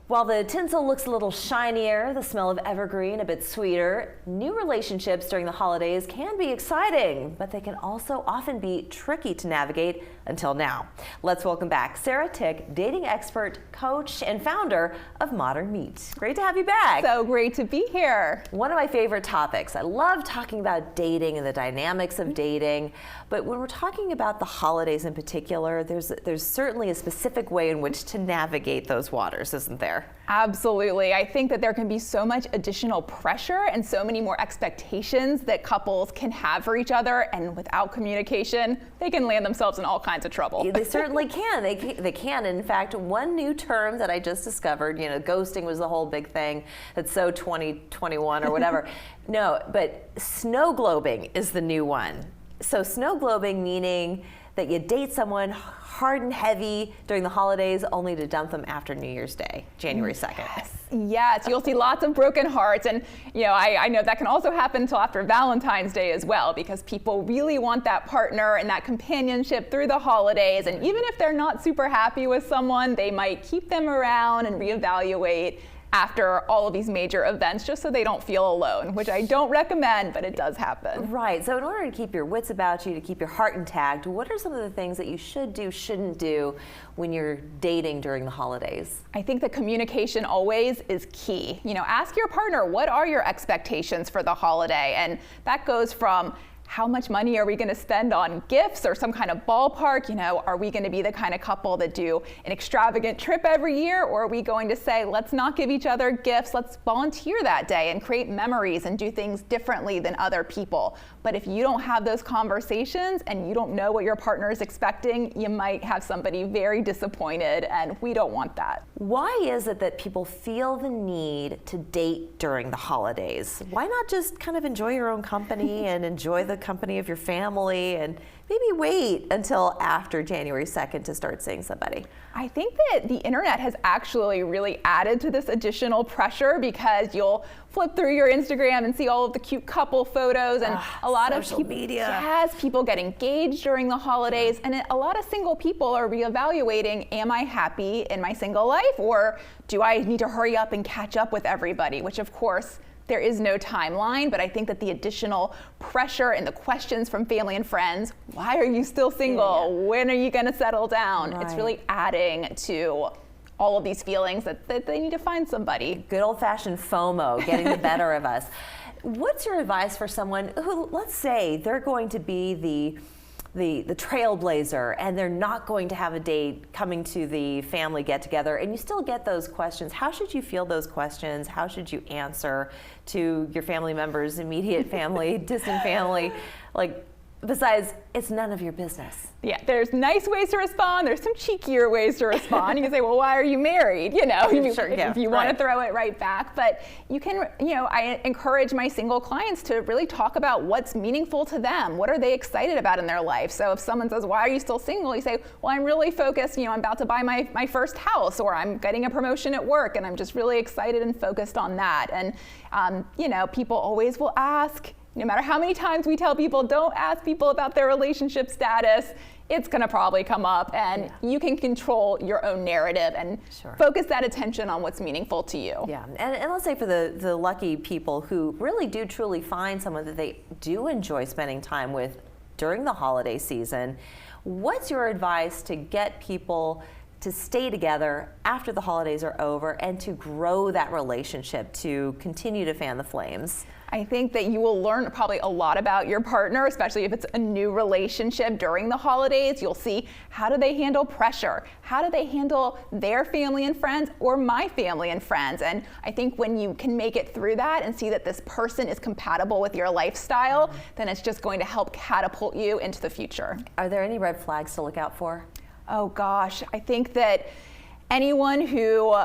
While the tinsel looks a little shinier, the smell of evergreen a bit sweeter, new relationships during the holidays can be exciting, but they can also often be tricky to navigate until now. Let's welcome back Sarah Tick, dating expert, coach, and founder of Modern Meet. Great to have you back. So great to be here. One of my favorite topics. I love talking about dating and the dynamics of dating, but when we're talking about the holidays in particular, there's certainly a specific way in which to navigate those waters, isn't there? Absolutely. I think that there can be so much additional pressure and so many more expectations that couples can have for each other, and without communication, they can land themselves in all kinds of trouble. They certainly can. They can. In fact, one new term that I just discovered, ghosting was the whole big thing. That's so 2021 or whatever. No, but snow globing is the new one. So snow globing meaning that you date someone hard and heavy during the holidays only to dump them after New Year's Day, January 2nd. Yes, you'll see lots of broken hearts, and I know that can also happen until after Valentine's Day as well, because people really want that partner and that companionship through the holidays, and even if they're not super happy with someone, they might keep them around and reevaluate after all of these major events, just so they don't feel alone, which I don't recommend, but it does happen. Right, so in order to keep your wits about you, to keep your heart intact, what are some of the things that you should do, shouldn't do when you're dating during the holidays? I think that communication always is key. Ask your partner, what are your expectations for the holiday? And that goes from how much money are we going to spend on gifts or some kind of ballpark? Are we going to be the kind of couple that do an extravagant trip every year? Or are we going to say, let's not give each other gifts, let's volunteer that day and create memories and do things differently than other people? But if you don't have those conversations and you don't know what your partner is expecting, you might have somebody very disappointed, and we don't want that. Why is it that people feel the need to date during the holidays? Why not just kind of enjoy your own company and enjoy the company of your family and maybe wait until after January 2nd to start seeing somebody? I think that the internet has actually really added to this additional pressure, because you'll flip through your Instagram and see all of the cute couple photos, and a lot of social media. Yes, people get engaged during the holidays, and a lot of single people are reevaluating, am I happy in my single life, or do I need to hurry up and catch up with everybody? Which, of course, there is no timeline, but I think that the additional pressure and the questions from family and friends, why are you still single? Yeah. When are you going to settle down? Right. It's really adding to all of these feelings that they need to find somebody. Good old-fashioned FOMO, getting the better of us. What's your advice for someone who, let's say, they're going to be the trailblazer and they're not going to have a date coming to the family get-together, and you still get those questions? How should you field those questions? How should you answer to your family members, immediate family, distant family? Besides, it's none of your business. Yeah, there's nice ways to respond. There's some cheekier ways to respond. You can say, well, why are you married? If you want to throw it right back. But you can, I encourage my single clients to really talk about what's meaningful to them. What are they excited about in their life? So if someone says, why are you still single? You say, well, I'm really focused. I'm about to buy my first house, or I'm getting a promotion at work, and I'm just really excited and focused on that. And, people always will ask, no matter how many times we tell people, don't ask people about their relationship status, it's going to probably come up, and you can control your own narrative and focus that attention on what's meaningful to you. Yeah, and let's say for the lucky people who really do truly find someone that they do enjoy spending time with during the holiday season, what's your advice to get people to stay together after the holidays are over and to grow that relationship, to continue to fan the flames? I think that you will learn probably a lot about your partner, especially if it's a new relationship during the holidays. You'll see, how do they handle pressure? How do they handle their family and friends, or my family and friends? And I think when you can make it through that and see that this person is compatible with your lifestyle, then it's just going to help catapult you into the future. Are there any red flags to look out for? Oh gosh, I think that anyone who,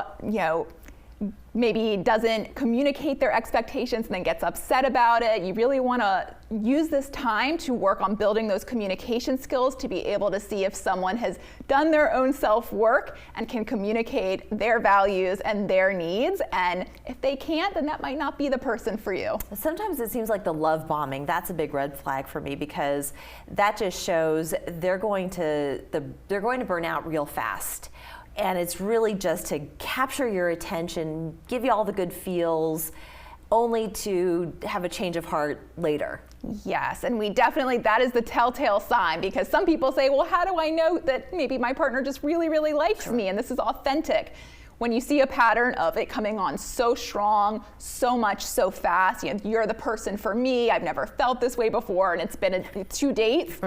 maybe doesn't communicate their expectations and then gets upset about it. You really want to use this time to work on building those communication skills to be able to see if someone has done their own self-work and can communicate their values and their needs. And if they can't, then that might not be the person for you. Sometimes it seems like the love bombing, that's a big red flag for me, because that just shows they're going to burn out real fast. and it's really just to capture your attention, give you all the good feels, only to have a change of heart later. Yes, and that is the telltale sign, because some people say, well, how do I know that maybe my partner just really, really likes me and this is authentic? When you see a pattern of it coming on so strong, so much, so fast, you're the person for me, I've never felt this way before, and it's been 2 dates,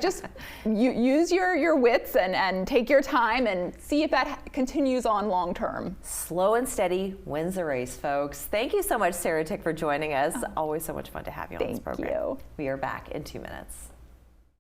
just use your wits and take your time and see if that continues on long term. Slow and steady wins the race, folks. Thank you so much, Sarah Tick, for joining us. Always so much fun to have you on this program. Thank you. We are back in 2 minutes.